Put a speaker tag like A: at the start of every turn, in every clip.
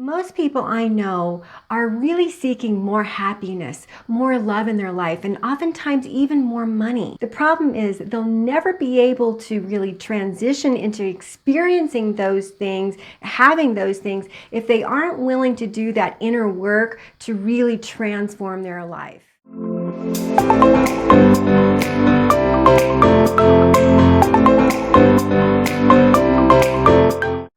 A: Most people I know are really seeking more happiness, more love in their life, and oftentimes even more money. The problem is that they'll never be able to really transition into experiencing those things, having those things, if they aren't willing to do that inner work to really transform their life.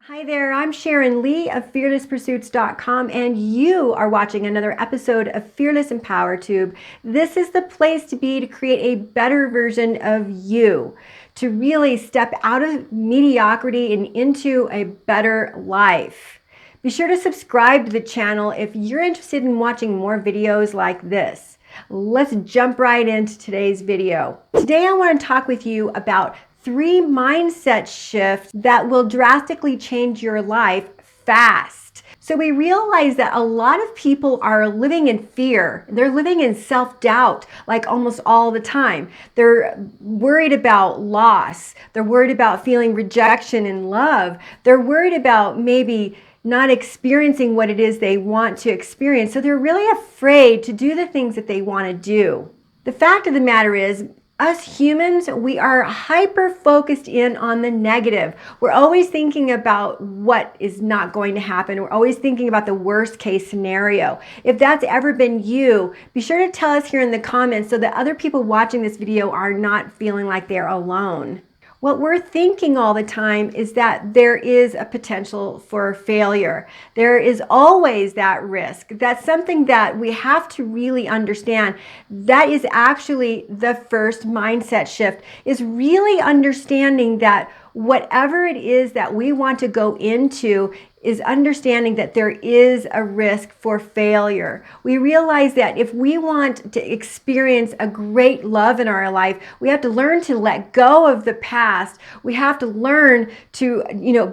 A: Hi there, I'm Sharon Lee of fearlesspursuits.com, and you are watching another episode of Fearless Empower Tube. This is the place to be to create a better version of you, to really step out of mediocrity and into a better life. Be sure to subscribe to the channel if you're interested in watching more videos like this. Let's jump right into today's video. Today I want to talk with you about 3 mindset shifts that will drastically change your life fast. So we realize that a lot of people are living in fear. They're living in self-doubt like almost all the time. They're worried about loss. They're worried about feeling rejection in love. They're worried about maybe not experiencing what it is they want to experience. So they're really afraid to do the things that they want to do. The fact of the matter is, us humans, we are hyper focused in on the negative. We're always thinking about what is not going to happen. We're always thinking about the worst case scenario. If that's ever been you, be sure to tell us here in the comments so that other people watching this video are not feeling like they're alone. What we're thinking all the time is that there is a potential for failure. There is always that risk. That's something that we have to really understand. That is actually the first mindset shift, is really understanding that whatever it is that we want to go into is understanding that there is a risk for failure. We realize that if we want to experience a great love in our life, we have to learn to let go of the past. We have to learn to,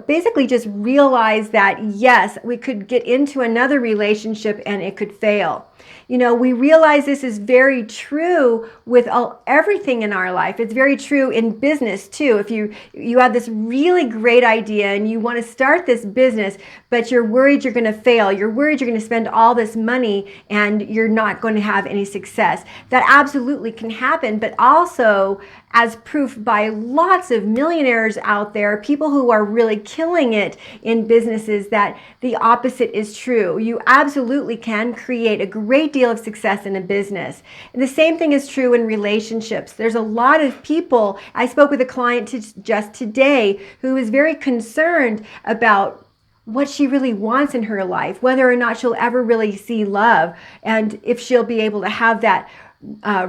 A: basically just realize that yes, we could get into another relationship and it could fail. We realize this is very true with everything in our life. It's very true in business too. If you have this really great idea and you want to start this business, but you're worried you're going to fail, you're worried you're going to spend all this money and you're not going to have any success. That absolutely can happen, but also as proof by lots of millionaires out there, people who are really killing it in businesses, that the opposite is true. You absolutely can create a great deal of success in a business. And the same thing is true in relationships. There's a lot of people, I spoke with a client just today who is very concerned about what she really wants in her life, whether or not she'll ever really see love, and if she'll be able to have that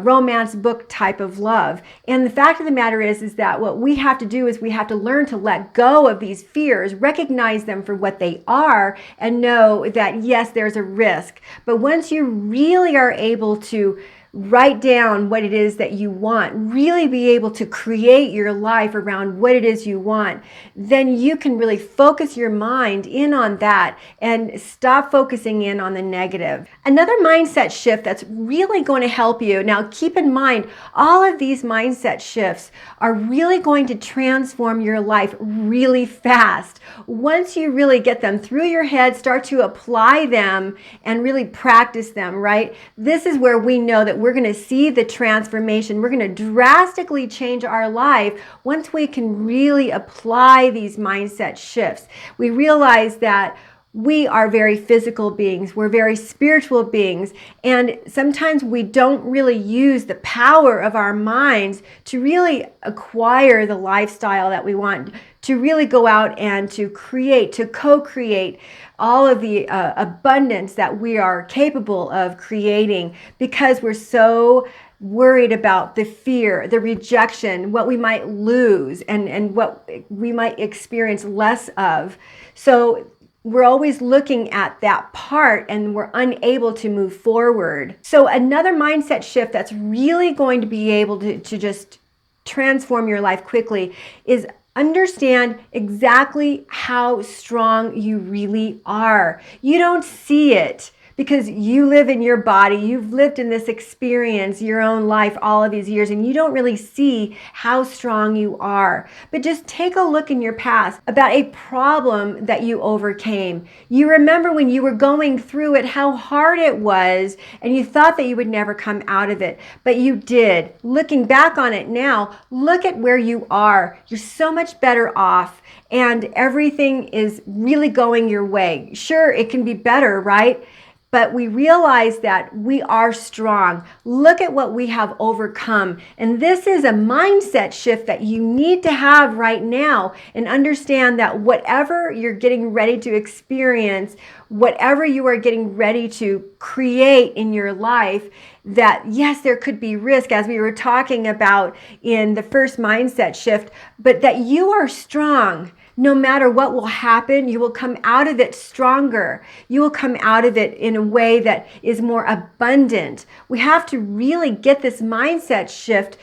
A: romance book type of love. And the fact of the matter is that what we have to do is we have to learn to let go of these fears, recognize them for what they are, and know that yes, there's a risk. But once you really are able to write down what it is that you want, really be able to create your life around what it is you want, then you can really focus your mind in on that and stop focusing in on the negative. Another mindset shift that's really going to help you, now keep in mind, all of these mindset shifts are really going to transform your life really fast. Once you really get them through your head, start to apply them and really practice them, right? This is where we know that we're going to see the transformation. We're going to drastically change our life once we can really apply these mindset shifts. We realize that we are very physical beings. We're very spiritual beings. And sometimes we don't really use the power of our minds to really acquire the lifestyle that we want, to really go out and to create, to co-create all of the abundance that we are capable of creating, because we're so worried about the fear, the rejection, what we might lose, and what we might experience less of. So we're always looking at that part and we're unable to move forward. So another mindset shift that's really going to be able to just transform your life quickly is understand exactly how strong you really are. You don't see it because you live in your body. You've lived in this experience, your own life, all of these years, and you don't really see how strong you are. But just take a look in your past about a problem that you overcame. You remember when you were going through it, how hard it was, and you thought that you would never come out of it, but you did. Looking back on it now, look at where you are. You're so much better off, and everything is really going your way. Sure, it can be better, right? But we realize that we are strong. Look at what we have overcome. And this is a mindset shift that you need to have right now, and understand that whatever you're getting ready to experience, whatever you are getting ready to create in your life, that yes, there could be risk, as we were talking about in the first mindset shift, but that you are strong. No matter what will happen, you will come out of it stronger. You will come out of it in a way that is more abundant. We have to really get this mindset shift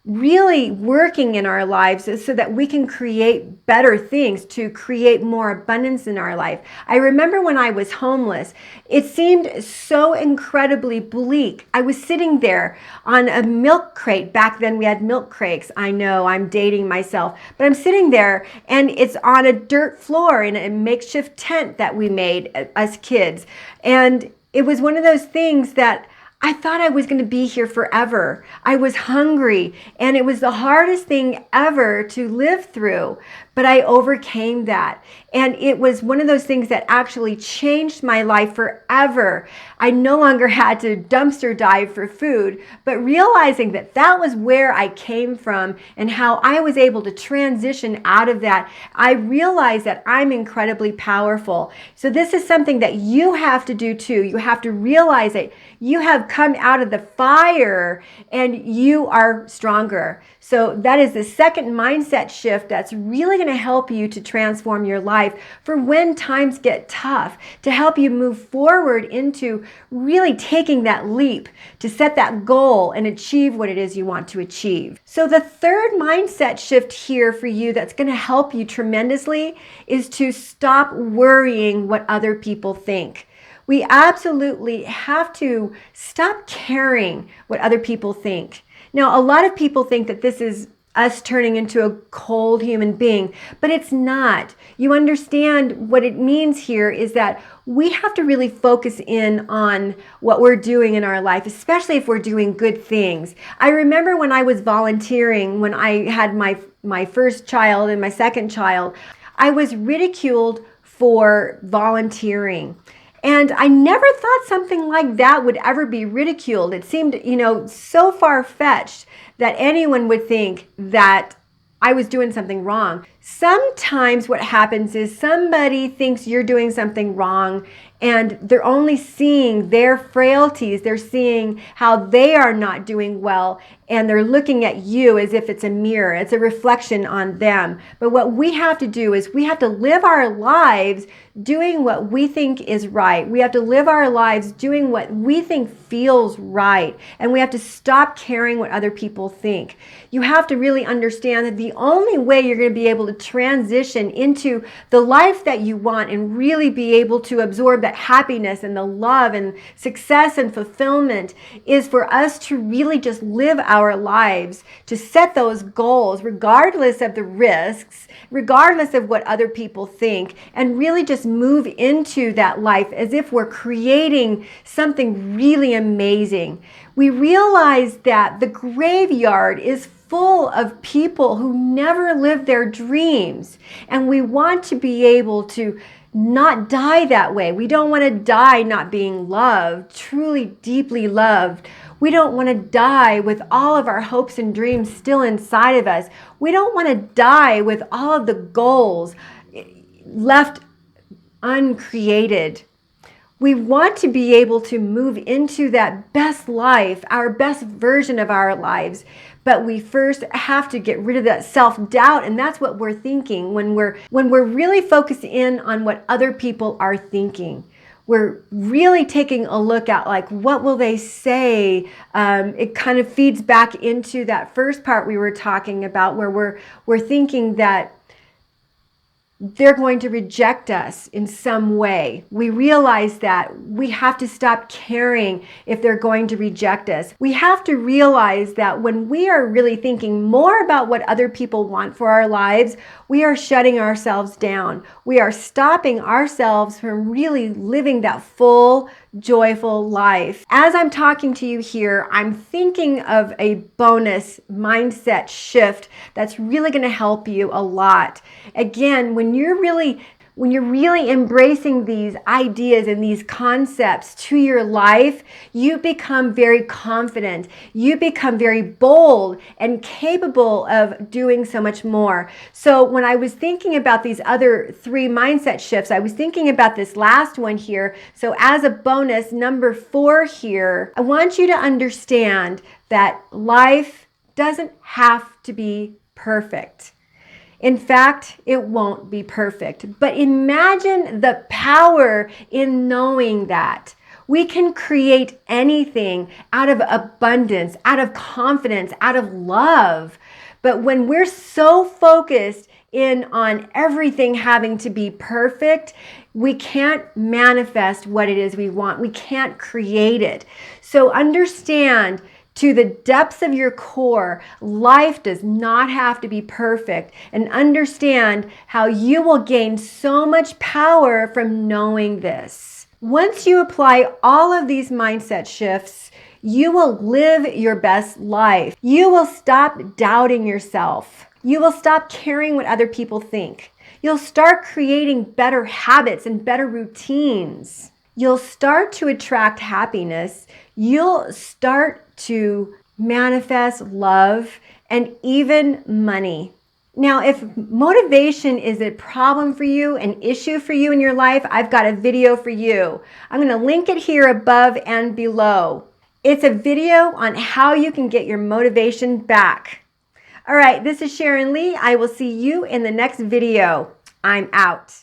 A: really working in our lives so that we can create better things, to create more abundance in our life. I remember when I was homeless, it seemed so incredibly bleak. I was sitting there on a milk crate. Back then we had milk crates. I know I'm dating myself, but I'm sitting there and it's on a dirt floor in a makeshift tent that we made as kids. And it was one of those things that I thought I was going to be here forever. I was hungry, and it was the hardest thing ever to live through, but I overcame that. And it was one of those things that actually changed my life forever. I no longer had to dumpster dive for food, but realizing that that was where I came from and how I was able to transition out of that, I realized that I'm incredibly powerful. So this is something that you have to do too. You have to realize that you have come out of the fire and you are stronger. So that is the second mindset shift that's really going to help you to transform your life for when times get tough, to help you move forward into really taking that leap to set that goal and achieve what it is you want to achieve. So the third mindset shift here for you that's going to help you tremendously is to stop worrying what other people think. We absolutely have to stop caring what other people think. Now, a lot of people think that this is us turning into a cold human being, but it's not. You understand what it means here is that we have to really focus in on what we're doing in our life, especially if we're doing good things. I remember when I was volunteering, when I had my first child and my second child, I was ridiculed for volunteering. And I never thought something like that would ever be ridiculed. It seemed, so far-fetched that anyone would think that I was doing something wrong. Sometimes what happens is somebody thinks you're doing something wrong, and they're only seeing their frailties. They're seeing how they are not doing well, and they're looking at you as if it's a mirror. It's a reflection on them. But what we have to do is we have to live our lives doing what we think is right. We have to live our lives doing what we think feels right. And we have to stop caring what other people think. You have to really understand that the only way you're going to be able to transition into the life that you want and really be able to absorb that happiness and the love and success and fulfillment is for us to really just live our lives, to set those goals regardless of the risks, regardless of what other people think, and really just move into that life as if we're creating something really amazing. We realize that the graveyard is full of people who never lived their dreams, and we want to be able to not die that way. We don't want to die not being loved, truly deeply loved. We don't want to die with all of our hopes and dreams still inside of us. We don't want to die with all of the goals left uncreated. We want to be able to move into that best life, our best version of our lives. But we first have to get rid of that self-doubt, and that's what we're thinking when we're really focused in on what other people are thinking. We're really taking a look at what will they say? It kind of feeds back into that first part we were talking about, where we're thinking that they're going to reject us in some way. We realize that we have to stop caring if they're going to reject us. We have to realize that when we are really thinking more about what other people want for our lives, we are shutting ourselves down. We are stopping ourselves from really living that full, joyful life. As I'm talking to you here, I'm thinking of a bonus mindset shift that's really going to help you a lot. Again, when you're really embracing these ideas and these concepts to your life, you become very confident. You become very bold and capable of doing so much more. So when I was thinking about these other 3 mindset shifts, I was thinking about this last one here. So as a bonus, number 4 here, I want you to understand that life doesn't have to be perfect. In fact, it won't be perfect. But imagine the power in knowing that. We can create anything out of abundance, out of confidence, out of love. But when we're so focused in on everything having to be perfect, we can't manifest what it is we want. We can't create it. So understand, to the depths of your core, life does not have to be perfect, and understand how you will gain so much power from knowing this. Once you apply all of these mindset shifts, you will live your best life. You will stop doubting yourself. You will stop caring what other people think. You'll start creating better habits and better routines. You'll start to attract happiness. You'll start to manifest love and even money. Now, if motivation is a problem for you, an issue for you in your life, I've got a video for you. I'm going to link it here above and below. It's a video on how you can get your motivation back. All right, this is Sharon Lee. I will see you in the next video. I'm out.